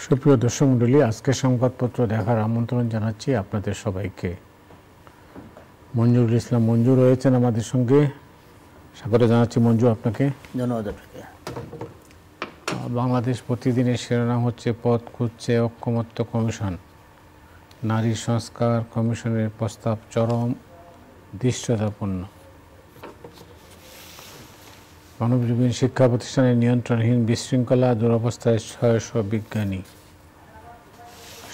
সুপ্রিয় দর্শক মণ্ডলী, আজকে সংবাদপত্র দেখার আমন্ত্রণ জানাচ্ছি আপনাদের সবাইকে। মঞ্জুরুল ইসলাম মঞ্জু রয়েছেন আমাদের সঙ্গে। স্বাগত জানাচ্ছি মঞ্জু আপনাকে। ধন্যবাদ আপনাকে। বাংলাদেশ প্রতিদিনের শিরোনাম হচ্ছে পথ খুঁজছে ঐকমত্য কমিশন, নারী সংস্কার কমিশনের প্রস্তাব চরম দৃশ্যতাপূর্ণ। মানবজীবন শিক্ষা প্রতিষ্ঠানের নিয়ন্ত্রণহীন বিশৃঙ্খলা দুরবস্থায় 600 বিজ্ঞানী।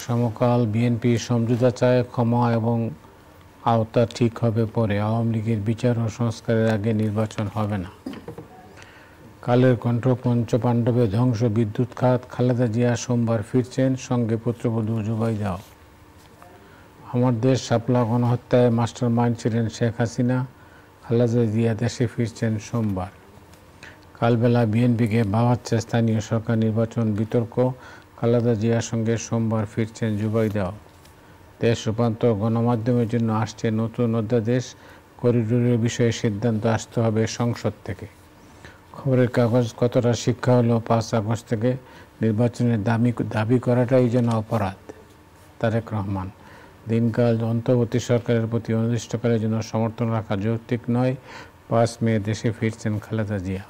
সমকাল বিএনপি সমঝোতা চায়, ক্ষমা এবং আওতা ঠিক হবে পরে, আওয়ামী লীগের বিচার ও সংস্কারের আগে নির্বাচন হবে না। কালের কণ্ঠ পঞ্চপাণ্ডবে ধ্বংস বিদ্যুৎ খাত, খালেদা জিয়া সোমবার ফিরছেন, সঙ্গে পুত্রবধূ জুবাইদাও। আমার দেশ শাপলা গণহত্যায় মাস্টার মাইন্ড ছিলেন শেখ হাসিনা, খালেদা জিয়া দেশে ফিরছেন সোমবার। কালবেলা বিএনপিকে ভাবাচ্ছে স্থানীয় সরকার নির্বাচন বিতর্ক, খালেদা জিয়ার সঙ্গে সোমবার ফিরছেন জুবাইদাও। দেশ রূপান্তর গণমাধ্যমের জন্য আসছে নতুন অধ্যাদেশ, করিডোরের বিষয়ে সিদ্ধান্ত আসতে হবে সংসদ থেকে। খবরের কাগজ কতটা শিক্ষা হলো 5 আগস্ট থেকে নির্বাচনের দাবি করাটাই যেন অপরাধ। তারেক রহমান। দিনকাল অন্তর্বর্তী সরকারের প্রতি অনির্দিষ্টকালের জন্য সমর্থন রাখা যৌক্তিক নয়, 5 মে দেশে ফিরছেন খালেদা জিয়া।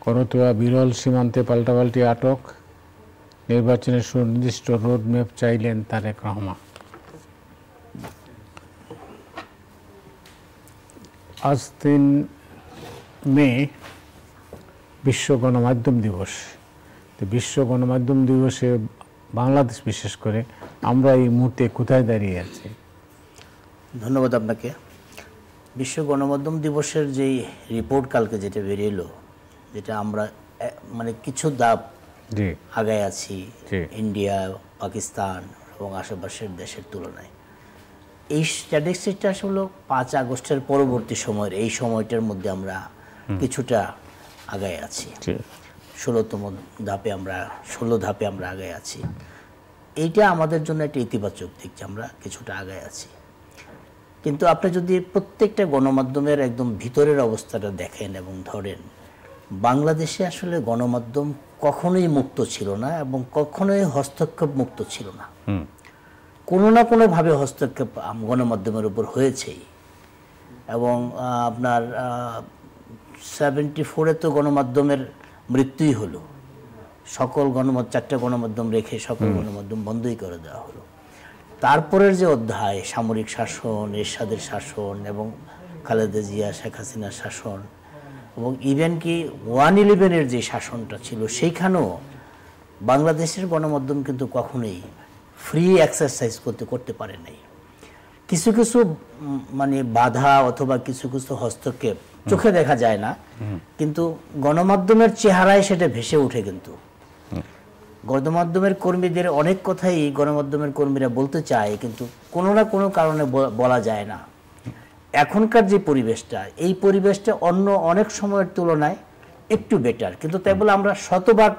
করতোয়া বিরল সীমান্তে পাল্টাপাল্টি আটক, নির্বাচনের সুনির্দিষ্ট রোডম্যাপ চাইলেন তারেক রহমান। আজ 3 মে বিশ্ব গণমাধ্যম দিবস। বিশ্ব গণমাধ্যম দিবসে বাংলাদেশ বিশেষ করে আমরা এই মুহূর্তে কোথায় দাঁড়িয়ে আছি? ধন্যবাদ আপনাকে। বিশ্ব গণমাধ্যম দিবসের যেই রিপোর্ট কালকে যেটা বেরিয়েলো, যেটা আমরা মানে কিছু ধাপ আগায় আছি ইন্ডিয়া, পাকিস্তান এবং আশেপাশের দেশের তুলনায়। এই স্ট্যাটিস্টিকটা আসলে 5 আগস্টের পরবর্তী সময়ের এই সময়টার মধ্যে আমরা কিছুটা আগায় আছি। 16 ধাপে আমরা আগায় আছি। এইটা আমাদের জন্য একটা ইতিবাচক দিক যে আমরা কিছুটা আগায় আছি। কিন্তু আপনি যদি প্রত্যেকটা গণমাধ্যমের একদম ভিতরের অবস্থাটা দেখেন এবং ধরেন, বাংলাদেশে আসলে গণমাধ্যম কখনোই মুক্ত ছিল না এবং কখনোই হস্তক্ষেপ মুক্ত ছিল না। কোনো না কোনোভাবে হস্তক্ষেপ গণমাধ্যমের উপর হয়েছেই। এবং আপনার 74-এ তো গণমাধ্যমের মৃত্যুই হলো। সকল 4টে গণমাধ্যম রেখে সকল গণমাধ্যম বন্ধই করে দেওয়া হলো। তারপরের যে অধ্যায়, সামরিক শাসন, এরশাদের শাসন এবং খালেদা জিয়া শেখ হাসিনার শাসন এবং ইভেন কি 1/11-এর যে শাসনটা ছিল, সেইখানেও বাংলাদেশের গণমাধ্যম কিন্তু কখনোই ফ্রি এক্সারসাইজ করতে পারে নাই। কিছু কিছু মানে বাধা অথবা কিছু কিছু হস্তক্ষেপ চোখে দেখা যায় না, কিন্তু গণমাধ্যমের চেহারায় সেটা ভেসে ওঠে। কিন্তু গণমাধ্যমের কর্মীদের অনেক কথাই গণমাধ্যমের কর্মীরা বলতে চায়, কিন্তু কোনো না কোনো কারণে বলা যায় না। এখনকার যে পরিবেশটা, এই পরিবেশটা অন্য অনেক সময়ের তুলনায় একটু বেটার, কিন্তু তাই বলে আমরা শতভাগ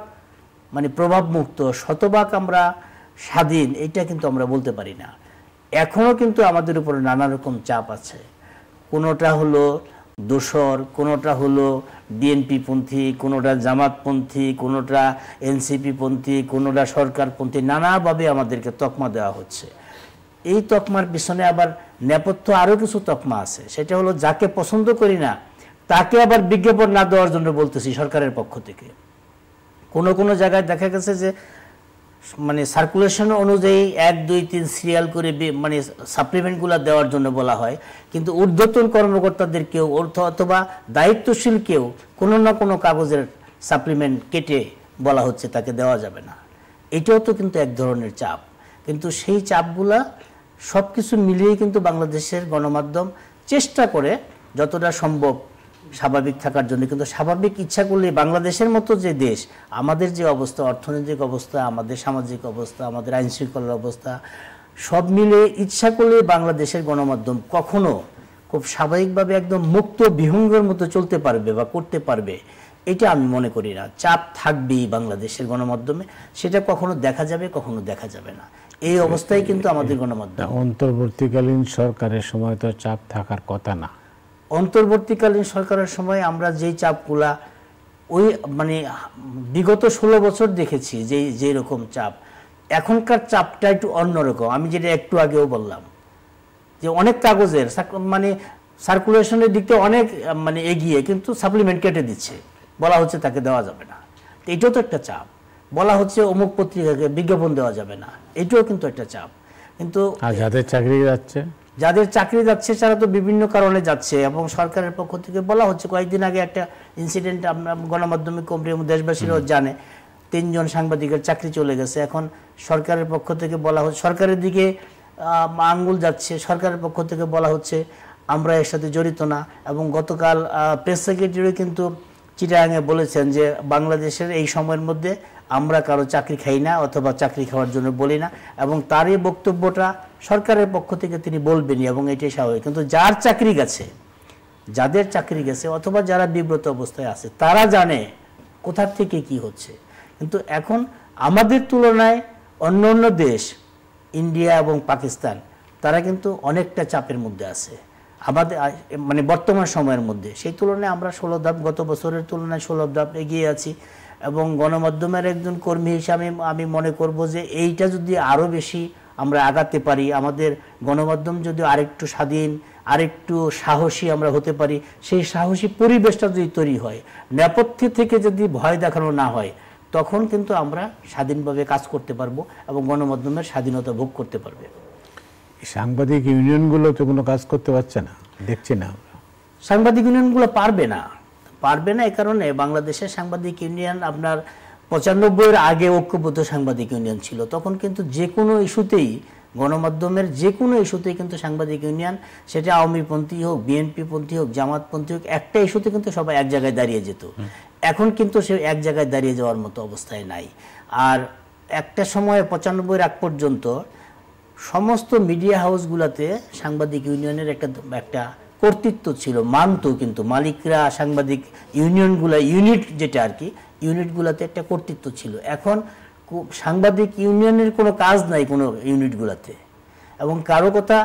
মানে প্রভাবমুক্ত, শতভাগ আমরা স্বাধীন, এটা কিন্তু আমরা বলতে পারি না। এখনও কিন্তু আমাদের উপরে নানা রকম চাপ আছে। কোনোটা হলো দোসর, কোনোটা হলো বিএনপি পন্থী, কোনোটা জামাতপন্থী, কোনোটা এনসিপি পন্থী, কোনোটা সরকারপন্থী, নানাভাবে আমাদেরকে তকমা দেওয়া হচ্ছে। এই তকমার পিছনে আবার নেপথ্য আরও কিছু তকমা আছে। সেটা হলো যাকে পছন্দ করি না তাকে আবার বিজ্ঞাপন না দেওয়ার জন্য বলতেছি সরকারের পক্ষ থেকে। কোনো কোনো জায়গায় দেখা গেছে যে মানে সার্কুলেশন অনুযায়ী 1, 2, 3 সিরিয়াল করে মানে সাপ্লিমেন্টগুলো দেওয়ার জন্য বলা হয়, কিন্তু ঊর্ধ্বতন কর্মকর্তাদের কেউ অথবা দায়িত্বশীল কেউ কোনো না কোনো কাগজের সাপ্লিমেন্ট কেটে বলা হচ্ছে তাকে দেওয়া যাবে না। এটাও তো কিন্তু এক ধরনের চাপ। কিন্তু সেই চাপগুলা সব কিছু মিলিয়েই কিন্তু বাংলাদেশের গণমাধ্যম চেষ্টা করে যতটা সম্ভব স্বাভাবিক থাকার জন্য। কিন্তু স্বাভাবিক ইচ্ছা করলে বাংলাদেশের মতো যে দেশ, আমাদের যে অবস্থা, অর্থনৈতিক অবস্থা, আমাদের সামাজিক অবস্থা, আমাদের আইন শৃঙ্খলার অবস্থা, সব মিলে ইচ্ছা করলে বাংলাদেশের গণমাধ্যম কখনো খুব স্বাভাবিকভাবে একদম মুক্ত বিহঙ্গের মতো চলতে পারবে বা করতে পারবে, এটা আমি মনে করি না। চাপ থাকবেই বাংলাদেশের গণমাধ্যমে, সেটা কখনো দেখা যাবে, কখনো দেখা যাবে না। এই অবস্থায় কিন্তু আমাদের গণমাধ্যম। অন্তর্বর্তীকালীন সরকারের সময় তো চাপ থাকার কথা না। অন্তর্বর্তীকালীন সরকারের সময় আমরা যেই চাপগুলা ওই মানে বিগত 16 বছর দেখেছি যে রকম চাপ, এখনকার চাপটা একটু অন্যরকম। আমি যেটা একটু আগেও বললাম যে অনেক কাগজের মানে সার্কুলেশনের দিকটা অনেক মানে এগিয়ে, কিন্তু সাপ্লিমেন্ট কেটে দিচ্ছে, বলা হচ্ছে তাকে দেওয়া যাবে না। এটাও তো একটা চাপ। বলা হচ্ছে অমুক পত্রিকাকে বিজ্ঞাপন দেওয়া যাবে না, এটাও কিন্তু একটা চাপ। কিন্তু যাদের চাকরি যাচ্ছে তারা তো বিভিন্ন কারণে যাচ্ছে, এবং সরকারের পক্ষ থেকে বলা হচ্ছে। কয়েকদিন আগে একটা ইনসিডেন্ট আমরা গণমাধ্যমে দেশবাসীরাও জানে, 3 জন সাংবাদিকের চাকরি চলে গেছে। এখন সরকারের পক্ষ থেকে বলা হচ্ছে, সরকারের দিকে আঙ্গুল যাচ্ছে, সরকারের পক্ষ থেকে বলা হচ্ছে আমরা এর সাথে জড়িত না। এবং গতকাল প্রেস সেক্রেটারি কিন্তু চিটাগাঙে বলেছেন যে বাংলাদেশের এই সময়ের মধ্যে আমরা কারো চাকরি খাই না অথবা চাকরি খাওয়ার জন্য বলি না, এবং তার এই বক্তব্যটা সরকারের পক্ষ থেকে তিনি বলবেনই, এবং এটাই স্বাভাবিক। কিন্তু যাদের চাকরি গেছে অথবা যারা বিব্রত অবস্থায় আছে তারা জানে কোথা থেকে কি হচ্ছে। কিন্তু এখন আমাদের তুলনায় অন্য অন্য দেশ, ইন্ডিয়া এবং পাকিস্তান, তারা কিন্তু অনেকটা চাপের মধ্যে আছে আমাদের মানে বর্তমান সময়ের মধ্যে। সেই তুলনায় আমরা 16 ধাপ, গত বছরের তুলনায় 16 ধাপ এগিয়ে আছি। এবং গণমাধ্যমের একজন কর্মী হিসাবে আমি মনে করব যে এইটা যদি আরও বেশি আমরা আগাতে পারি, আমাদের গণমাধ্যম যদি আরেকটু স্বাধীন, আরেকটু সাহসী আমরা হতে পারি, সেই সাহসী পরিবেশটা যদি তৈরি হয়, নেপথ্য থেকে যদি ভয় দেখানো না হয়, তখন কিন্তু আমরা স্বাধীনভাবে কাজ করতে পারবো এবং গণমাধ্যমের স্বাধীনতা ভোগ করতে পারবে। সাংবাদিক ইউনিয়নগুলো তো কোনো কাজ করতে পারছে না, দেখছি না। সাংবাদিক ইউনিয়নগুলো পারবে না এই কারণে বাংলাদেশের সাংবাদিক ইউনিয়ন আপনার 95-এর আগে ঐক্যবদ্ধ সাংবাদিক ইউনিয়ন ছিল। তখন কিন্তু যে কোনো ইস্যুতেই, গণমাধ্যমের যে কোনো ইস্যুতেই কিন্তু সাংবাদিক ইউনিয়ন, সেটা আওয়ামীপন্থী হোক, বিএনপিপন্থী হোক, জামাতপন্থী হোক, একটা ইস্যুতে কিন্তু সবাই এক জায়গায় দাঁড়িয়ে যেত। এখন কিন্তু সে এক জায়গায় দাঁড়িয়ে যাওয়ার মতো অবস্থায় নাই। আর একটা সময় 95-এর আগ পর্যন্ত সমস্ত মিডিয়া হাউসগুলোতে সাংবাদিক ইউনিয়নের একটা কর্তৃত্ব ছিল, মানতো। কিন্তু মালিকরা সাংবাদিক ইউনিয়নগুলো, ইউনিট যেটা আর কি, ইউনিটগুলোতে একটা কর্তৃত্ব ছিল। এখন সাংবাদিক ইউনিয়নের কোনো কাজ নাই কোনো ইউনিটগুলোতে। এবং কারো কথা,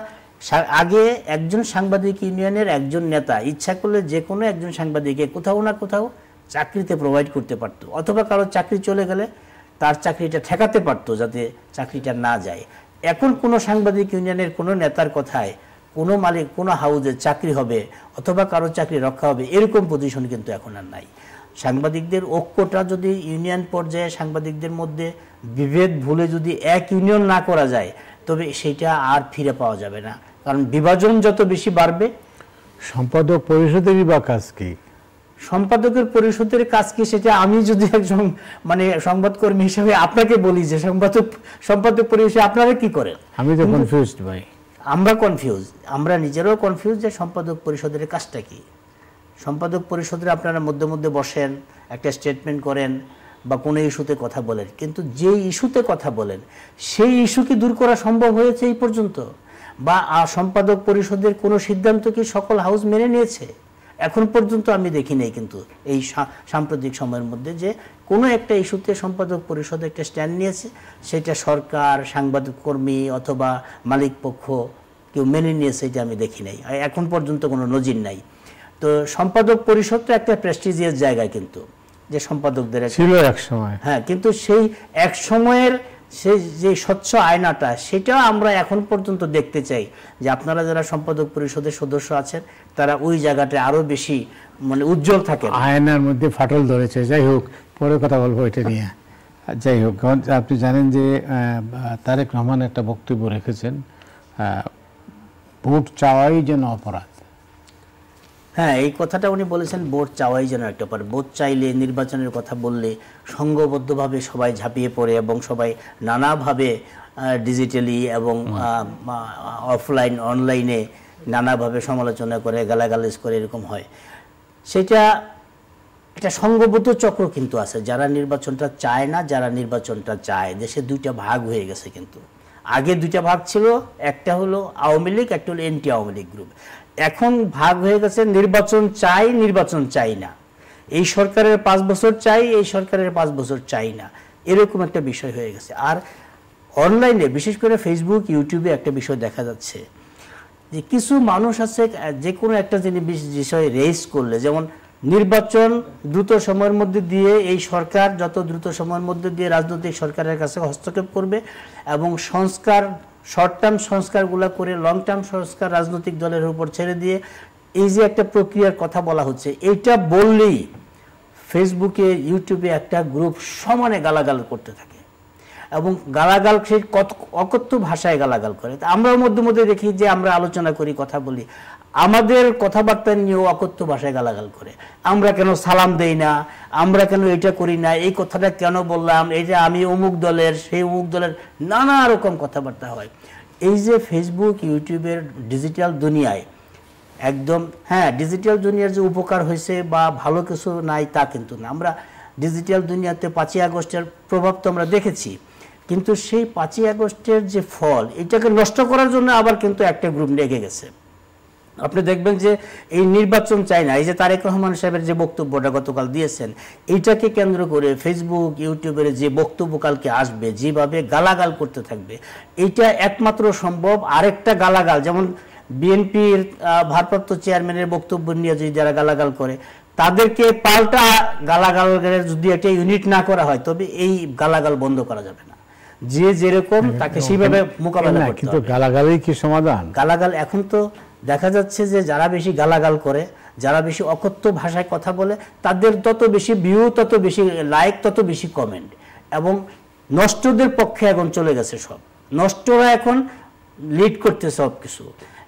আগে একজন সাংবাদিক ইউনিয়নের একজন নেতা ইচ্ছা করলে যে কোনো একজন সাংবাদিককে কোথাও না কোথাও চাকরিতে প্রোভাইড করতে পারতো, অথবা কারো চাকরি চলে গেলে তার চাকরিটা ঠেকাতে পারতো যাতে চাকরিটা না যায়। এখন কোনো সাংবাদিক ইউনিয়নের কোনো নেতার কথায় কোনো মালিক, কোনো হাউজের চাকরি হবে অথবা কারো চাকরি রক্ষা হবে, এরকম পজিশন কিন্তু এখন আর নাই। সাংবাদিকদের ঐক্যটা যদি ইউনিয়ন পর্যায়ে সাংবাদিকদের মধ্যে বিভেদ ভুলে যদি এক ইউনিয়ন না করা যায়, তবে সেটা আর ফিরে পাওয়া যাবে না। কারণ বিভাজন যত বেশি বাড়বে। সম্পাদক পরিষদেরই বা কাজ কি? সম্পাদকের পরিষদের কাজ কি, সেটা আমি যদি একজন মানে সংবাদকর্মী হিসেবে আপনাকে বলি যে সম্পাদক পরিষদে আপনারা কি করেন? আমি তো কনফিউজড ভাই। আমরা নিজেরাও কনফিউজ যে সম্পাদক পরিষদের কাজটা কি। সম্পাদক পরিষদের আপনারা মধ্যে মধ্যে বসেন, একটা স্টেটমেন্ট করেন বা কোনো ইস্যুতে কথা বলেন, কিন্তু যে ইস্যুতে কথা বলেন সেই ইস্যু কি দূর করা সম্ভব হয়েছে এই পর্যন্ত? বা সম্পাদক পরিষদের কোনো সিদ্ধান্ত কি সকল হাউস মেনে নিয়েছে? এখন পর্যন্ত আমি দেখি নাই কিন্তু এই সাম্প্রতিক সময়ের মধ্যে যে কোনো একটা ইস্যুতে সম্পাদক পরিষদ একটা স্ট্যান্ড নিয়েছে, সেটা সরকার, সাংবাদিক কর্মী অথবা মালিক পক্ষ কেউ মেনে নিয়েছে, এটা আমি দেখি নাই। এখন পর্যন্ত কোনো নজির নাই। তো সম্পাদক পরিষদটা একটা প্রেস্টিজিয়াস জায়গা কিন্তু, যে সম্পাদকদের ছিল এক সময়। হ্যাঁ, কিন্তু সেই এক সময়ের সেই যে স্বচ্ছ আয়নাটা, সেটা আমরা এখন পর্যন্ত দেখতে চাই যে আপনারা যারা সম্পাদক পরিষদের সদস্য আছেন তারা ওই জায়গাটা আরো বেশি মানে উজ্জ্বল থাকে। আয়নার মধ্যে ফাটল ধরেছে। যাই হোক, পরে কথা বলবো এটা নিয়ে। যাই হোক, আপনি জানেন যে তারেক রহমান একটা বক্তব্য রেখেছেন, ভোট চাওয়াই যেন অপরাধ। হ্যাঁ, এই কথাটা উনি বলেছেন, ভোট চাওয়াই যেন একটা অপরাধ। ভোট চাইলে, নির্বাচনের কথা বললে সংঘবদ্ধভাবে সবাই ঝাঁপিয়ে পড়ে এবং সবাই নানাভাবে ডিজিটালি এবং অফলাইন, অনলাইনে নানাভাবে সমালোচনা করে, গালাগালিজ করে, এরকম হয়। সেটা একটা সংঘবদ্ধ চক্র কিন্তু আছে, যারা নির্বাচনটা চায় না, যারা নির্বাচনটা চায়। দেশে দুইটা ভাগ হয়ে গেছে কিন্তু। আগে দুইটা ভাগ ছিল, একটা হলো আওয়ামী লীগ, একটা হলো এন্টি আওয়ামী লীগ গ্রুপ। এখন ভাগ হয়ে গেছে নির্বাচন চাই, নির্বাচন চাই না। এই সরকারের 5 বছর চাই, এই সরকারের 5 বছর চাই না, এরকম একটা বিষয় হয়ে গেছে। আর অনলাইনে, বিশেষ করে ফেসবুক, ইউটিউবে একটা বিষয় দেখা যাচ্ছে যে কিছু মানুষ আছে যে কোনো একটা বিষয়ে রেজ করলে, যেমন নির্বাচন দ্রুত সময়ের মধ্যে দিয়ে এই সরকার যত দ্রুত সময়ের মধ্যে দিয়ে রাজনৈতিক সরকারের কাছে হস্তক্ষেপ করবে এবং সংস্কার শর্ট টার্ম সংস্কারগুলো করে লং টার্ম সংস্কার রাজনৈতিক দলের উপর ছেড়ে দিয়ে এই যে একটা প্রক্রিয়ার কথা বলা হচ্ছে, এইটা বললেই ফেসবুকে ইউটিউবে একটা গ্রুপ সমানে গালাগাল করতে থাকে এবং গালাগাল সেই অকথ্য ভাষায় গালাগাল করে। আমরাও মধ্যে মধ্যে দেখি যে আমরা আলোচনা করি, কথা বলি, আমাদের কথাবার্তা নিয়েও অকথ্য ভাষায় গালাগাল করে। আমরা কেন সালাম দেই না, আমরা কেন এটা করি না, এই কথাটা কেন বললাম, এই যে আমি অমুক দলের, সেই অমুক দলের, নানা রকম কথাবার্তা হয়। এই যে ফেসবুক ইউটিউবের ডিজিটাল দুনিয়ায় একদম, হ্যাঁ ডিজিটাল দুনিয়ার যে উপকার হয়েছে বা ভালো কিছু নাই তা কিন্তু না। আমরা ডিজিটাল দুনিয়াতে 5ই আগস্টের প্রভাব তো আমরা দেখেছি, কিন্তু সেই 5ই আগস্টের যে ফল, এটাকে নষ্ট করার জন্য আবার কিন্তু একটা গ্রুপ লেগে গেছে। আপনি দেখবেন যে এই নির্বাচন চাই না, এই যে তারেক রহমান সাহেবের যে বক্তব্যটা গতকাল দিয়েছেন, এইটাকে কেন্দ্র করে ফেসবুক ইউটিউবের যে বক্তব্য কালকে আসবে, যেভাবে গালাগাল করতে থাকবে, এইটা একমাত্র সম্ভব। আরেকটা গালাগাল, যেমন বিএনপির ভারপ্রাপ্ত চেয়ারম্যানের বক্তব্য নিয়ে যদি যারা গালাগাল করে, তাদেরকে পাল্টা গালাগালের যদি একটা ইউনিট না করা হয়, তবে এই গালাগাল বন্ধ করা যাবে না। যে যেরকম তাকে সেইভাবে মোকাবেলা করতে হবে। গালাগালই কি সমাধান? গালাগাল এখন তো দেখা যাচ্ছে যে যারা বেশি গালাগাল করে, যারা বেশি অকথ্য ভাষায় কথা বলে, তাদের তত বেশি ভিউ, তত বেশি লাইক, তত বেশি কমেন্ট, এবং নষ্টদের পক্ষে এখন চলে গেছে সব। নষ্টরা এখন লিড করতে সব কিছু,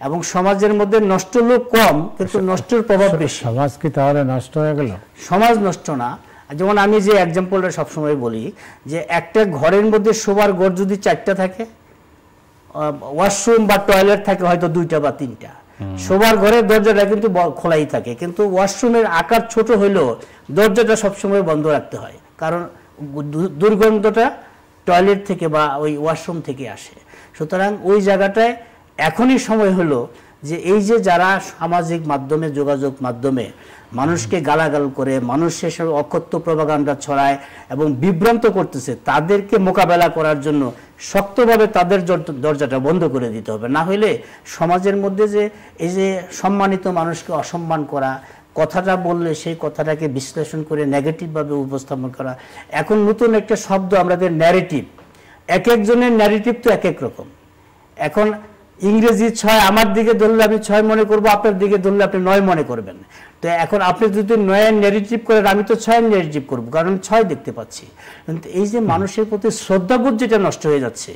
এবং সমাজের মধ্যে নষ্ট লোক কম, কিন্তু নষ্টের প্রভাব বেশি। সমাজ কি তাহলে নষ্ট হয়ে গেল? সমাজ নষ্ট না। যেমন আমি যে এক্সাম্পলটা সবসময় বলি, যে একটা ঘরের মধ্যে শোবার ঘর যদি 4টা থাকে, ওয়াশরুম বা টয়লেট থাকে হয়তো 2টা বা 3টা, শোবার ঘরের দরজাটা কিন্তু খোলাই থাকে, কিন্তু ওয়াশরুমের আকার ছোট হইলেও দরজাটা সবসময় বন্ধ রাখতে হয়, কারণ দুর্গন্ধটা টয়লেট থেকে বা ওই ওয়াশরুম থেকে আসে। সুতরাং ওই জায়গাটায় এখনই সময় হলো যে এই যে যারা সামাজিক মাধ্যমে, যোগাযোগ মাধ্যমে মানুষকে গালাগাল করে, মানুষের সব অকথ্য প্রপাগান্ডা ছড়ায় এবং বিভ্রান্ত করতেছে, তাদেরকে মোকাবেলা করার জন্য শক্তভাবে তাদের দরজাটা বন্ধ করে দিতে হবে। না হলে সমাজের মধ্যে যে এই যে সম্মানিত মানুষকে অসম্মান করা, কথাটা বললে সেই কথাটাকে বিশ্লেষণ করে নেগেটিভভাবে উপস্থাপন করা, এখন নতুন একটা শব্দ আমাদের ন্যারেটিভ। এক একজনের ন্যারেটিভ তো এক এক রকম। এখন ইংরেজি 6 আমার দিকে ধরলে আমি 6 মনে করব, আপনার দিকে ধরলে আপনি 9 মনে করবেন। তো এখন আপনি যদি 9 ন্যারেটিভ করেন, আমি তো 6 ন্যারেটিভ করব, কারণ 6 দেখতে পাচ্ছি। কিন্তু এই যে মানুষের প্রতি শ্রদ্ধাবোধ যেটা নষ্ট হয়ে যাচ্ছে,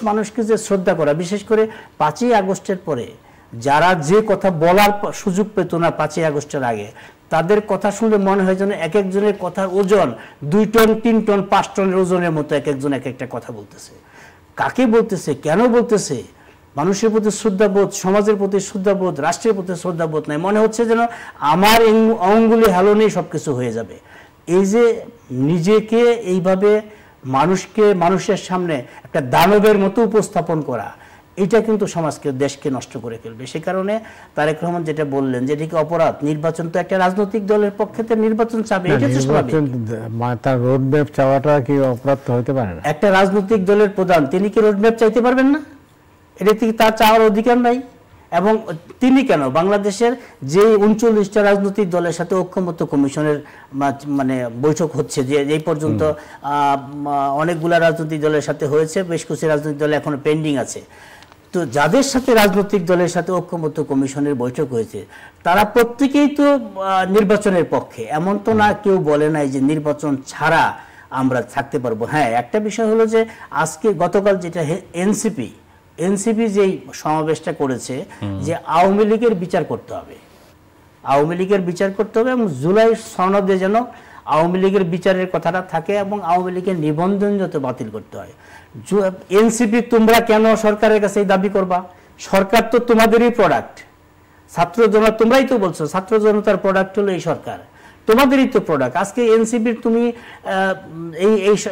মানুষকে যে শ্রদ্ধা করা, বিশেষ করে 5ই আগস্টের পরে যারা যে কথা বলার সুযোগ পেত না 5ই আগস্টের আগে, তাদের কথা শুনলে মনে হয় যেন এক একজনের কথার ওজন 2 টন, 3 টন, 5 টনের ওজনের মতো এক একজন এক একটা কথা বলতেছে। কাকে বলতেছে, কেন বলতেছে? মানুষের প্রতি শ্রদ্ধাবোধ, সমাজের প্রতি শ্রদ্ধাবোধ, রাষ্ট্রের প্রতি শ্রদ্ধাবোধ নাই। মনে হচ্ছে যেন আমার অঙ্গুলি হেলনেই সব কিছু হয়ে যাবে। এই যে নিজেকে এইভাবে মানুষের সামনে একটা দানবের মতো উপস্থাপন করা, এটা কিন্তু সমাজকে, দেশকে নষ্ট করে ফেলবে। সে কারণে তারেক রহমান যেটা বললেন যে এটি কি অপরাধ, নির্বাচন তো একটা রাজনৈতিক দলের পক্ষে নির্বাচন চাবে, এটা তো স্বাভাবিক। তার রোডম্যাপ চাওয়াটা কি অপরাধ হতে পারে না? একটা রাজনৈতিক দলের প্রধান, তিনি কি রোডম্যাপ চাইতে পারবেন না? এটা থেকে তার চাওয়ার অধিকার নাই। এবং তিনি কেন, বাংলাদেশের যে 39টা রাজনৈতিক দলের সাথে ঐক্যমত্য কমিশনের মানে বৈঠক হচ্ছে, যে এই পর্যন্ত অনেকগুলা রাজনৈতিক দলের সাথে হয়েছে, বেশ কিছু রাজনৈতিক দল এখনো পেন্ডিং আছে। তো যাদের সাথে রাজনৈতিক দলের সাথে ঐক্যমত্য কমিশনের বৈঠক হয়েছে, তারা প্রত্যেকেই তো নির্বাচনের পক্ষে। এমন তো না কেউ বলে নাই যে নির্বাচন ছাড়া আমরা থাকতে পারবো। হ্যাঁ, একটা বিষয় হলো যে আজকে গতকাল যেটা এনসিপি যেই সমাবেশটা করেছে, যে আওয়ামী লীগের বিচার করতে হবে, আওয়ামী লীগের বিচার করতে হবে, এবং জুলাই সনদে যেন আওয়ামী লীগের বিচারের কথাটা থাকে, এবং আওয়ামী লীগের নিবন্ধন যাতে বাতিল করতে হয়। এনসিপি তোমরা কেন সরকারের কাছে এই দাবি করবা? সরকার তো তোমাদেরই প্রোডাক্ট, ছাত্র জনতা, তোমরাই তো বলছো ছাত্র জনতার প্রোডাক্ট হলো এই সরকার, তোমাদেরই তো প্রোডাক্ট। আজকে এনসিপির তুমি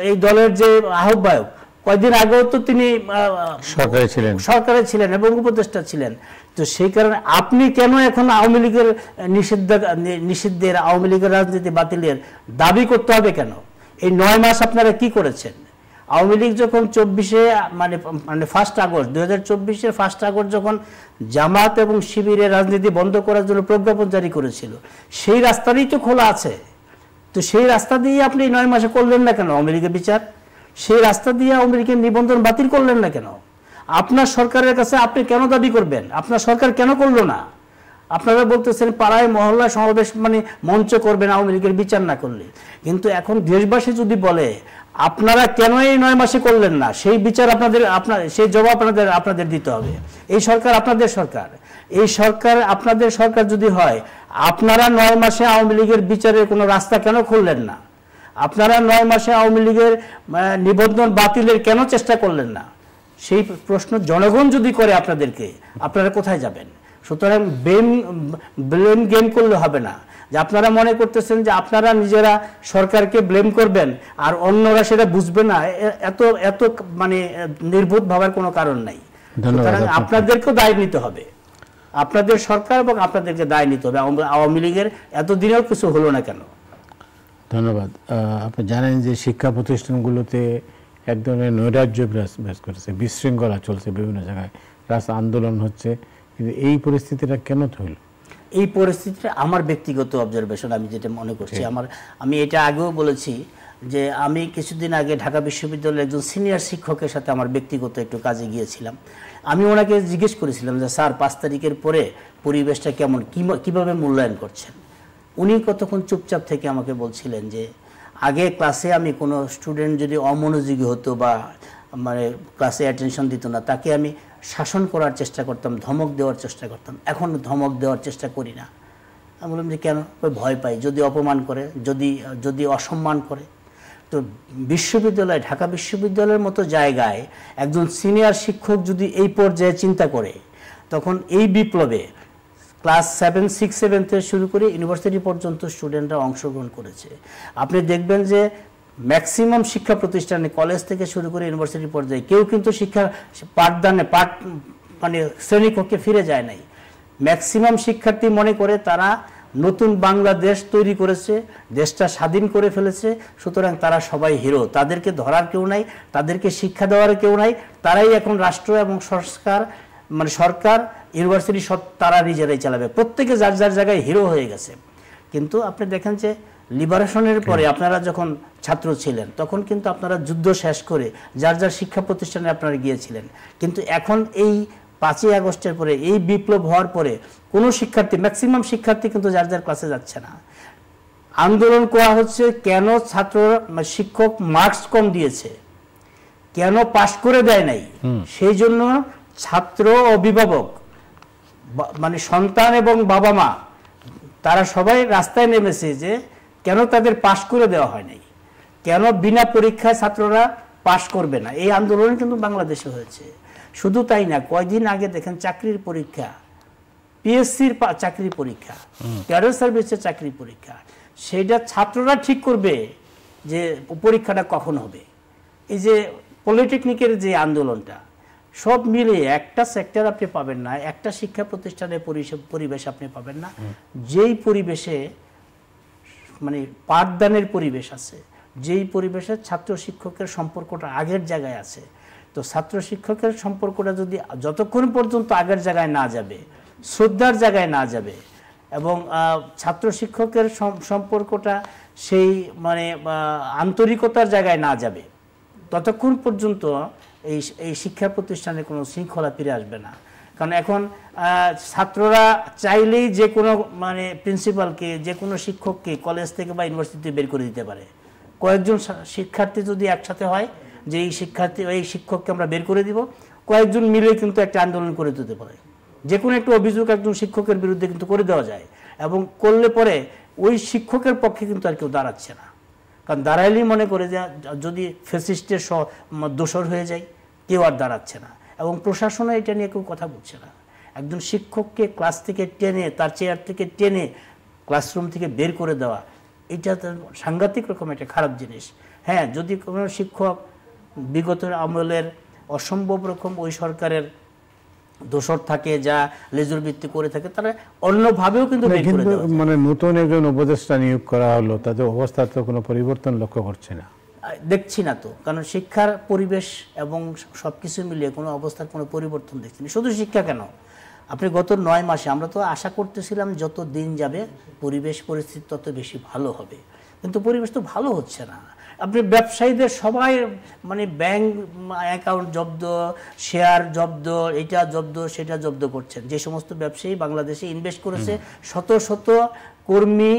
এই দলের যে আহ্বায়ক, কয়েকদিন আগেও তো তিনি সরকারে ছিলেন এবং উপদেষ্টা ছিলেন। তো সেই কারণে আপনি কেন এখন আওয়ামী লীগের নিষিদ্ধের, আওয়ামী লীগের রাজনীতি বাতিলের দাবি করতে হবে কেন? এই 9 মাস আপনারা কি করেছেন? আওয়ামী লীগ যখন 24-এ মানে 1 আগস্ট 2024-এর 1 আগস্ট যখন জামাত এবং শিবিরের রাজনীতি বন্ধ করার জন্য প্রজ্ঞাপন জারি করেছিল, সেই রাস্তাটাই তো খোলা আছে। তো সেই রাস্তা দিয়ে আপনি 9 মাসে করলেন না কেন আওয়ামী লীগের বিচার? সেই রাস্তা দিয়ে আওয়ামী লীগের নিবন্ধন বাতিল করলেন না কেন? আপনার সরকারের কাছে আপনি কেন দাবি করবেন? আপনার সরকার কেন করলো না? আপনারা বলতেছেন পাড়ায় মহল্লা সমাবেশ মানে মঞ্চ করবেন আওয়ামী লীগের বিচার না করলে, কিন্তু এখন দেশবাসী যদি বলে আপনারা কেন এই 9 মাসে করলেন না, সেই বিচার সেই জবাব আপনাদের দিতে হবে। এই সরকার আপনাদের সরকার, এই সরকার আপনাদের সরকার যদি হয়, আপনারা 9 মাসে আওয়ামী লীগের বিচারের কোনো রাস্তা কেন খুললেন না? আপনারা 9 মাসে আওয়ামী লীগের নিবন্ধন বাতিলের কেন চেষ্টা করলেন না? সেই প্রশ্ন জনগণ যদি করে আপনাদেরকে, আপনারা কোথায় যাবেন? সুতরাং ব্লেম গেম করলে হবে না, যে আপনারা মনে করতেছেন যে আপনারা নিজেরা সরকারকে ব্লেম করবেন আর অন্যরা সেটা বুঝবে না, এত মানে নির্বোধ ভাবার কোনো কারণ নাই। সুতরাং আপনাদেরকেও দায় নিতে হবে, আপনাদের সরকার এবং আপনাদেরকে দায় নিতে হবে। আওয়ামী লীগের এতদিনেও কিছু হলো না কেন? ধন্যবাদ। আপনি জানেন যে শিক্ষা প্রতিষ্ঠানগুলোতে এক ধরনের নৈরাজ্য বিরাজ করেছে, বিশৃঙ্খলা চলছে, বিভিন্ন জায়গায় রাস্তা আন্দোলন হচ্ছে, কিন্তু এই পরিস্থিতিটা কেন হলো? এই পরিস্থিতিটা আমার ব্যক্তিগত অবজারভেশন, আমি যেটা মনে করছি, আমি এটা আগেও বলেছি যে আমি কিছুদিন আগে ঢাকা বিশ্ববিদ্যালয়ের একজন সিনিয়র শিক্ষকের সাথে আমার ব্যক্তিগত একটু কাজে গিয়েছিলাম। আমি ওনাকে জিজ্ঞেস করেছিলাম যে স্যার 5 তারিখের পরে পরিবেশটা কেমন, কিভাবে মূল্যায়ন করছেন? উনি কতক্ষণ চুপচাপ থেকে আমাকে বলছিলেন যে আগে ক্লাসে আমি কোনো স্টুডেন্ট যদি অমনোযোগী হতো বা মানে ক্লাসে অ্যাটেনশন দিত না, তাকে আমি শাসন করার চেষ্টা করতাম, ধমক দেওয়ার চেষ্টা করতাম। এখন ধমক দেওয়ার চেষ্টা করি না। আমি বললাম যে কেন? ভয় পাই, যদি অপমান করে, যদি অসম্মান করে। তো বিশ্ববিদ্যালয়, ঢাকা বিশ্ববিদ্যালয়ের মতো জায়গায় একজন সিনিয়র শিক্ষক যদি এই পর্যায়ে চিন্তা করে, তখন এই বিপ্লবে ক্লাস 7, 6, 7 থেকে শুরু করে ইউনিভার্সিটি পর্যন্ত স্টুডেন্টরা অংশগ্রহণ করেছে। আপনি দেখবেন যে ম্যাক্সিমাম শিক্ষা প্রতিষ্ঠানে, কলেজ থেকে শুরু করে ইউনিভার্সিটি পর্যায়ে কেউ কিন্তু শিক্ষা মানে শ্রেণীকক্ষে ফিরে যায় নাই। ম্যাক্সিমাম শিক্ষার্থী মনে করে তারা নতুন বাংলাদেশ তৈরি করেছে, দেশটা স্বাধীন করে ফেলেছে, সুতরাং তারা সবাই হিরো, তাদেরকে ধরার কেউ নাই, তাদেরকে শিক্ষা দেওয়ার কেউ নাই, তারাই এখন রাষ্ট্র এবং সরকার, ইউনিভার্সিটি সব তারা নিজেরাই চালাবে, প্রত্যেকে যার যার জায়গায় হিরো হয়ে গেছে। কিন্তু আপনি দেখেন যে লিবারেশনের পরে আপনারা যখন ছাত্র ছিলেন, তখন কিন্তু আপনারা যুদ্ধ শেষ করে যার যার শিক্ষা প্রতিষ্ঠানে আপনারা গিয়েছিলেন, কিন্তু এখন এই 5ই আগস্টের পরে, এই বিপ্লব হওয়ার পরে কোনো শিক্ষার্থী, ম্যাক্সিমাম শিক্ষার্থী কিন্তু যার যার ক্লাসে যাচ্ছে না। আন্দোলন করা হচ্ছে কেন? শিক্ষক মার্কস কম দিয়েছে, কেন পাশ করে দেয় নাই, সেই জন্য ছাত্র, অভিভাবক, মানে সন্তান এবং বাবা মা, তারা সবাই রাস্তায় নেমেছে যে কেন তাদের পাশ করে দেওয়া হয় নাই, কেন বিনা পরীক্ষায় ছাত্ররা পাশ করবে না। এই আন্দোলন কিন্তু বাংলাদেশে হয়েছে। শুধু তাই না, কয়দিন আগে দেখেন চাকরির পরীক্ষা, পিএসসির চাকরির পরীক্ষা, ক্যাডার সার্ভিসের চাকরির পরীক্ষা, সেটা ছাত্ররা ঠিক করবে যে পরীক্ষাটা কখন হবে। এই যে পলিটেকনিকের যে আন্দোলনটা, সব মিলে একটা সেক্টর আপনি পাবেন না, একটা শিক্ষা প্রতিষ্ঠানের পরিবেশ আপনি পাবেন না যেই পরিবেশে মানে পাঠদানের পরিবেশ আছে, যেই পরিবেশে ছাত্র শিক্ষকের সম্পর্কটা আগের জায়গায় আছে। তো ছাত্র শিক্ষকের সম্পর্কটা যদি যতক্ষণ পর্যন্ত আগের জায়গায় না যাবে, শ্রদ্ধার জায়গায় না যাবে, এবং ছাত্র শিক্ষকের সম্পর্কটা সেই মানে আন্তরিকতার জায়গায় না যাবে, ততক্ষণ পর্যন্ত এই শিক্ষা প্রতিষ্ঠানে কোনো শৃঙ্খলা ফিরে আসবে না। কারণ এখন ছাত্ররা চাইলেই যে কোনো মানে প্রিন্সিপালকে, যে কোনো শিক্ষককে কলেজ থেকে বা ইউনিভার্সিটি বের করে দিতে পারে। কয়েকজন শিক্ষার্থী যদি একসাথে হয় যে এই শিক্ষককে আমরা বের করে দিব, কয়েকজন মিলে কিন্তু একটা আন্দোলন করে দিতে পারে। যে কোনো একটা অভিযোগ একজন শিক্ষকের বিরুদ্ধে কিন্তু করে দেওয়া যায়, এবং করলে পরে ওই শিক্ষকের পক্ষে কিন্তু আর কেউ দাঁড়াচ্ছে না। কারণ দাঁড়াইলেই মনে করে যে যদি ফ্যাসিস্টের দোষর হয়ে যায়, কেউ আর দাঁড়াচ্ছে না, এবং প্রশাসনে এটা নিয়ে কেউ কথা বলছে না। একজন শিক্ষককে ক্লাস থেকে টেনে, তার চেয়ার থেকে টেনে ক্লাসরুম থেকে বের করে দেওয়া, এটা তো সাংঘাতিক রকম একটা খারাপ জিনিস। হ্যাঁ, যদি কোনো শিক্ষক বিগত আমলের অসম্ভব রকম ওই সরকারের দোষর থাকে, যা লেজুর ভিত্তি করে থাকে, তারা অন্যভাবেও কিন্তু মানে নতুন একজন উপদেষ্টা নিয়োগ করা হলো, তাদের অবস্থা তো কোনো পরিবর্তন লক্ষ্য করছে না। দেখছি না তো, কারণ শিক্ষার পরিবেশ এবং সব কিছু মিলিয়ে কোনো অবস্থার কোনো পরিবর্তন দেখছি না। শুধু শিক্ষা কেন, আপনি গত 9 মাসে আমরা তো আশা করতেছিলাম যত দিন যাবে পরিবেশ পরিস্থিতি তত বেশি ভালো হবে, কিন্তু পরিবেশ তো ভালো হচ্ছে না। আপনি ব্যবসায়ীদের সবাই মানে ব্যাংক অ্যাকাউন্ট জব্দ, শেয়ার জব্দ, এটা জব্দ সেটা জব্দ করছেন। যে সমস্ত ব্যবসায়ী বাংলাদেশে ইনভেস্ট করেছে, শত শত কর্মী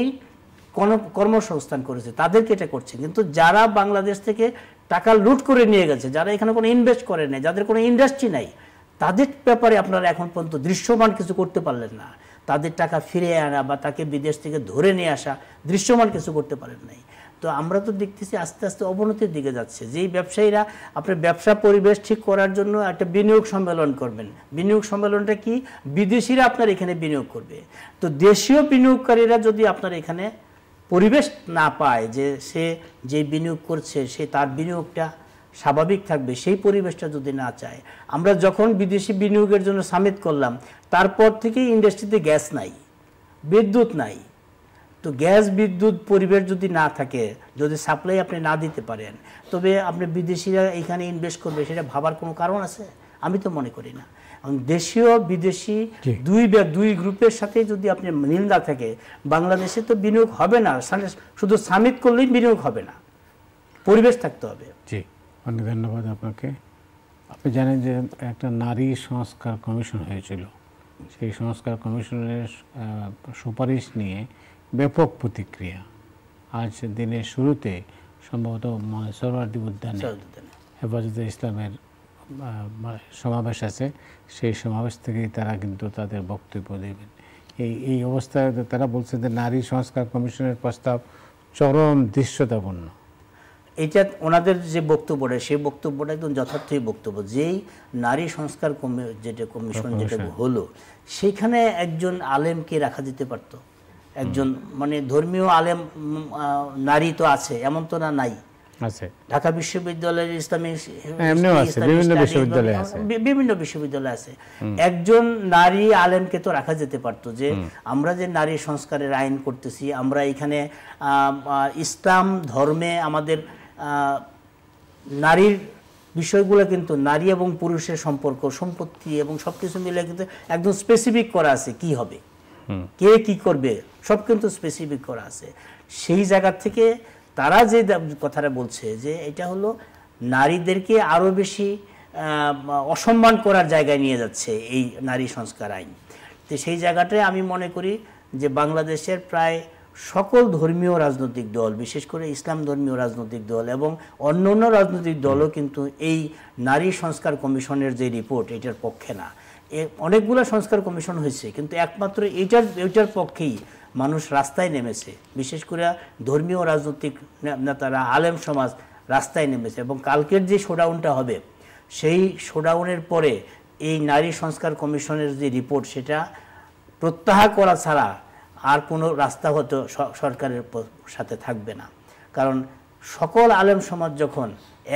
কর্মসংস্থান করেছে, তাদেরকে এটা করছে। কিন্তু যারা বাংলাদেশ থেকে টাকা লুট করে নিয়ে গেছে, যারা এখানে কোনো ইনভেস্ট করে নাই, যাদের কোনো ইন্ডাস্ট্রি নাই, তাদের ব্যাপারে আপনারা এখন পর্যন্ত দৃশ্যমান কিছু করতে পারলেন না। তাদের টাকা ফিরে আনা বা তাকে বিদেশ থেকে ধরে নিয়ে আসা, দৃশ্যমান কিছু করতে পারেন নাই। তো আমরা তো দেখতেছি আস্তে আস্তে অবনতির দিকে যাচ্ছে। যেই ব্যবসায়ীরা আপনার ব্যবসা পরিবেশ ঠিক করার জন্য একটা বিনিয়োগ সম্মেলন করবেন, বিনিয়োগ সম্মেলনটা কি, বিদেশিরা আপনার এখানে বিনিয়োগ করবে। তো দেশীয় বিনিয়োগকারীরা যদি আপনার এখানে পরিবেশ না পায় যে সে যে বিনিয়োগ করছে সে তার বিনিয়োগটা স্বাভাবিক থাকবে, সেই পরিবেশটা যদি না চায়, আমরা যখন বিদেশি বিনিয়োগের জন্য সামিট করলাম তারপর থেকে ইন্ডাস্ট্রিতে গ্যাস নাই, বিদ্যুৎ নাই। তো গ্যাস বিদ্যুৎ পরিবেশ যদি না থাকে, যদি সাপ্লাই আপনি না দিতে পারেন, তবে আপনি বিদেশিরা এখানে ইনভেস্ট করবে সেটা ভাবার কোনো কারণ আছে? আমি তো মনে করি না। দেশীয় বিদেশি দুই গ্রুপের সাথে যদি আপনি মিল না থাকে, বাংলাদেশে তো বিনিয়োগ হবে না। শুধু সামিট করলেই বিনিয়োগ হবে না, পরিবেশ থাকতে হবে। জি, অনেক ধন্যবাদ আপনাকে। আপনি জানেন যে একটা নারী সংস্কার কমিশন হয়েছিল, সেই সংস্কার কমিশনের সুপারিশ নিয়ে ব্যাপক প্রতিক্রিয়া। আজ দিনের শুরুতে সম্ভবত সোহরাওয়ার্দী উদ্যানে হেফাজতে ইসলামের সমাবেশ আছে, সেই সমাবেশ থেকেই তারা কিন্তু তাদের বক্তব্য দেবেন। এই অবস্থায় তারা বলছেন যে নারী সংস্কার কমিশনের প্রস্তাব চরম দৃশ্যতাপূর্ণ। এটা ওনাদের যে বক্তব্যটা, সেই বক্তব্যটা একদম যথার্থই বক্তব্য। যেই নারী সংস্কার কমিশন যেটা হলো, সেখানে একজন আলেমকে রাখা যেতে পারত, একজন মানে ধর্মীয় আলেম নারী তো আছে, এমন তো না নাই আছে। ঢাকা বিশ্ববিদ্যালয়ের ইসলামী বিভিন্ন বিশ্ববিদ্যালয় আছে, একজন নারী আলেমকে তো রাখা যেতে পারতো। যে আমরা যে নারী সংস্কারের আইন করতেছি, আমরা এখানে ইসলাম ধর্মে আমাদের নারীর বিষয়গুলো কিন্তু নারী এবং পুরুষের সম্পর্ক, সম্পত্তি এবং সবকিছু মিলে কিন্তু একদম স্পেসিফিক করা আছে, কি হবে, কে কি করবে, সব কিন্তু স্পেসিফিক করা আছে। সেই জায়গা থেকে তারা যে কথাটা বলছে যে এটা হলো নারীদেরকে আরো বেশি অসম্মান করার জায়গায় নিয়ে যাচ্ছে এই নারী সংস্কার আইন। তো সেই জায়গাটায় আমি মনে করি যে বাংলাদেশের প্রায় সকল ধর্মীয় রাজনৈতিক দল, বিশেষ করে ইসলাম ধর্মীয় রাজনৈতিক দল এবং অন্যান্য রাজনৈতিক দলও কিন্তু এই নারী সংস্কার কমিশনের যে রিপোর্ট, এটার পক্ষে না। অনেকগুলো সংস্কার কমিশন হয়েছে, কিন্তু একমাত্র এইটার পক্ষেই মানুষ রাস্তায় নেমেছে, বিশেষ করে ধর্মীয় রাজনৈতিক নেতারা, আলেম সমাজ রাস্তায় নেমেছে। এবং কালকের যে শোডাউনটা হবে, সেই শোডাউনের পরে এই নারী সংস্কার কমিশনের যে রিপোর্ট, সেটা প্রত্যাহার করা ছাড়া আর কোনো রাস্তা হয়তো সরকারের সাথে থাকবে না। কারণ সকল আলেম সমাজ যখন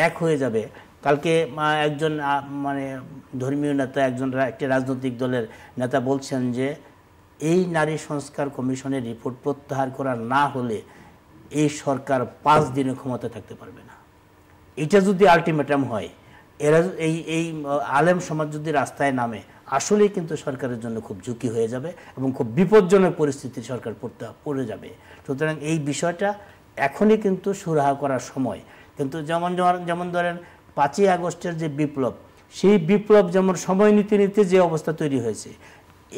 এক হয়ে যাবে, কালকে একজন মানে ধর্মীয় নেতা, একটি রাজনৈতিক দলের নেতা বলছেন যে এই নারী সংস্কার কমিশনের রিপোর্ট প্রত্যাহার করা না হলে এই সরকার 5 দিনে ক্ষমতা থাকতে পারবে না। এটা যদি আলটিমেটাম হয়, এরা এই আলেম সমাজ যদি রাস্তায় নামে, আসলেই কিন্তু সরকারের জন্য খুব ঝুঁকি হয়ে যাবে এবং খুব বিপজ্জনক পরিস্থিতি সরকার পড়ে যাবে। সুতরাং এই বিষয়টা এখনই কিন্তু সুরাহা করার সময়। কিন্তু যেমন ধরেন 5ই আগস্টের যে বিপ্লব, সেই বিপ্লব যেমন সময় নিতে নিতে যে অবস্থা তৈরি হয়েছে,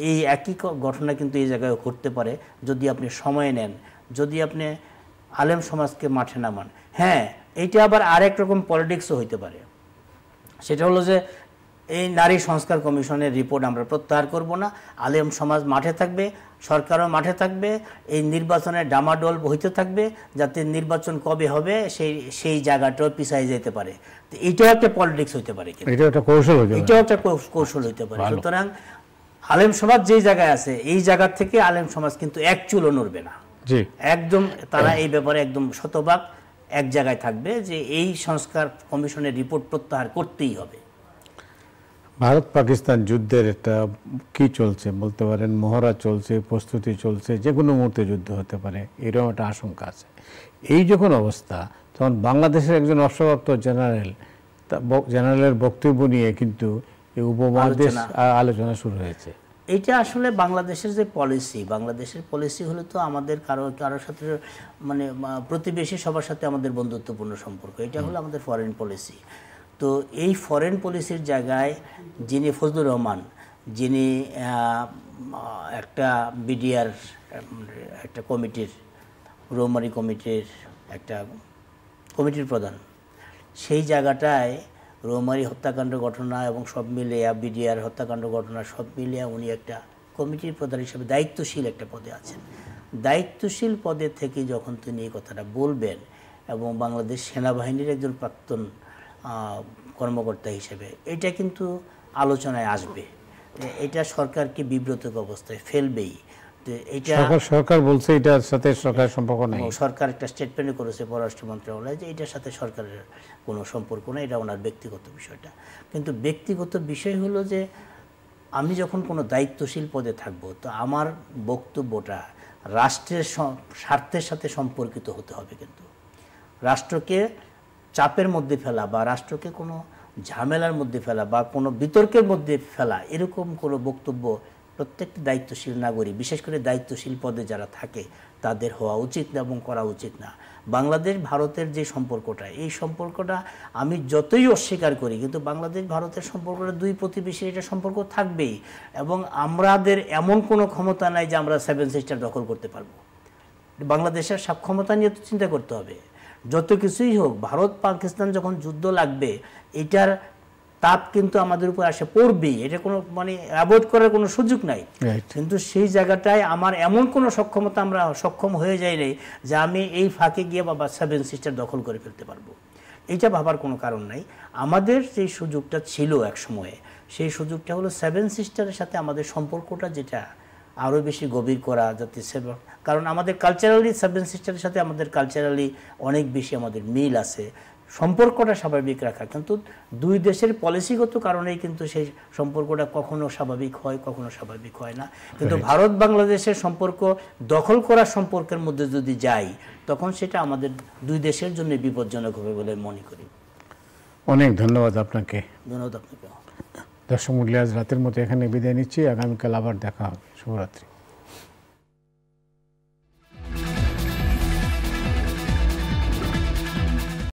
এই একই ঘটনা কিন্তু এই জায়গায় ঘটতে পারে যদি আপনি সময় নেন, যদি আপনি আলেম সমাজকে মাঠে নামান। হ্যাঁ, এইটা আবার আরেক রকম পলিটিক্সও হইতে পারে। সেটা হলো যে এই নারী সংস্কার কমিশনের রিপোর্ট আমরা প্রত্যাহার করব না, আলেম সমাজ মাঠে থাকবে, সরকারও মাঠে থাকবে, এই নির্বাচনে ডামাডোল হইতে থাকবে, যাতে নির্বাচন কবে হবে সেই জায়গাটাও পিছাই যেতে পারে। তো এটাও একটা পলিটিক্স হইতে পারে, এটাও একটা কৌশল হইতে পারে। সুতরাং আলেম সমাজ যেই জায়গায় আছে, এই জায়গা থেকে আলেম সমাজ কিন্তু এক চুলও নড়বে না, একদম তারা এই ব্যাপারে একদম শতভাগ এক জায়গায় থাকবে যে এই সংস্কার কমিশনের রিপোর্ট প্রত্যাহার করতেই হবে। ভারত পাকিস্তান যুদ্ধের একটা কি চলছে বলতে পারেন, মহড়া চলছে, প্রস্তুতি চলছে, যে কোনো মুহূর্তে যুদ্ধ হতে পারে, এরকম একটা আশঙ্কা আছে। এই যখন অবস্থা, তখন বাংলাদেশের একজন অবসরপ্রাপ্ত জেনারেলের বক্তব্য নিয়ে কিন্তু এই উপমহাদেশ আলোচনা শুরু হয়েছে। এটা আসলে বাংলাদেশের যে পলিসি, বাংলাদেশের পলিসি হলো তো আমাদের কারোর সাথে মানে প্রতিবেশী সবার সাথে আমাদের বন্ধুত্বপূর্ণ সম্পর্ক, এটা হলো আমাদের ফরেন পলিসি। তো এই ফরেন পলিসির জায়গায় যিনি ফজলুর রহমান, যিনি একটা বিডিআর একটা কমিটির, রৌমারী কমিটির একটা কমিটির প্রধান, সেই জায়গাটায় রৌমারী হত্যাকাণ্ড ঘটনা এবং সব মিলিয়ে বিডিআর হত্যাকাণ্ড ঘটনা সব মিলিয়ে উনি একটা কমিটির প্রধান হিসেবে দায়িত্বশীল একটা পদে আছেন। দায়িত্বশীল পদে থেকে যখন তিনি এই কথাটা বলবেন এবং বাংলাদেশ সেনাবাহিনীর একজন প্রাক্তন কর্মকর্তা হিসেবে, এটা কিন্তু আলোচনায় আসবে, এটা সরকারকে বিব্রত অবস্থায় ফেলবেই। এটা সরকার বলছে এটার সাথে সরকারের সম্পর্ক নেই। সরকার একটা স্টেটমেন্ট করেছে পররাষ্ট্র মন্ত্রণালয় যে এটার সাথে সরকারের কোনো সম্পর্ক নেই, এটা ওনার ব্যক্তিগত বিষয়টা। কিন্তু ব্যক্তিগত বিষয় হলো যে আমি যখন কোনো দায়িত্বশীল পদে থাকব, তো আমার বক্তব্যটা রাষ্ট্রের স্বার্থের সাথে সম্পর্কিত হতে হবে। কিন্তু রাষ্ট্রকে চাপের মধ্যে ফেলা বা রাষ্ট্রকে কোনো ঝামেলার মধ্যে ফেলা বা কোনো বিতর্কের মধ্যে ফেলা, এরকম কোনো বক্তব্য প্রত্যেকটি দায়িত্বশীল নাগরিক, বিশেষ করে দায়িত্বশীল পদে যারা থাকে, তাদের হওয়া উচিত না এবং করা উচিত না। বাংলাদেশ ভারতের যে সম্পর্কটা, এই সম্পর্কটা আমি যতই অস্বীকার করি, কিন্তু বাংলাদেশ ভারতের সম্পর্কটা দুই প্রতিবেশীর এটা সম্পর্ক থাকবেই। এবং আমাদের এমন কোনো ক্ষমতা নাই যে আমরা 7 সিস্টার দখল করতে পারবো। বাংলাদেশের সক্ষমতা নিয়ে তো চিন্তা করতে হবে। যত কিছুই হোক, ভারত পাকিস্তান যখন যুদ্ধ লাগবে, এটার তাপ কিন্তু আমাদের উপর আসে পড়বেই, এটা কোনো মানে অ্যাভয়েড করার কোনো সুযোগ নাই। কিন্তু সেই জায়গাটায় আমার এমন কোনো সক্ষমতা আমরা সক্ষম হয়ে যাই নাই যে আমি এই ফাঁকে গিয়ে বাবা 7 সিস্টার দখল করে ফেলতে পারবো, এইটা ভাবার কোনো কারণ নাই। আমাদের যেই সুযোগটা ছিল এক সময়ে, সেই সুযোগটা হলো 7 সিস্টারের সাথে আমাদের সম্পর্কটা যেটা আরও বেশি গভীর করা, যাতে কারণ আমাদের কালচারালি 7 সিস্টারের সাথে আমাদের কালচারালি অনেক বেশি আমাদের মিল আছে, সম্পর্কটা স্বাভাবিক রাখা। কিন্তু দুই দেশের পলিসিগত কারণেই কিন্তু সেই সম্পর্কটা কখনো স্বাভাবিক হয়, কখনো স্বাভাবিক হয় না। কিন্তু ভারত বাংলাদেশের সম্পর্ক দখল করার সম্পর্কের মধ্যে যদি যাই, তখন সেটা আমাদের দুই দেশের জন্য বিপজ্জনক হবে বলে মনে করি। অনেক ধন্যবাদ আপনাকে। ধন্যবাদ আপনাকে। দর্শক মূল্য, আজ রাতের মতো এখানে বিদায় নিচ্ছি। আগামীকাল আবার দেখা হবে। শুভরাত্রি।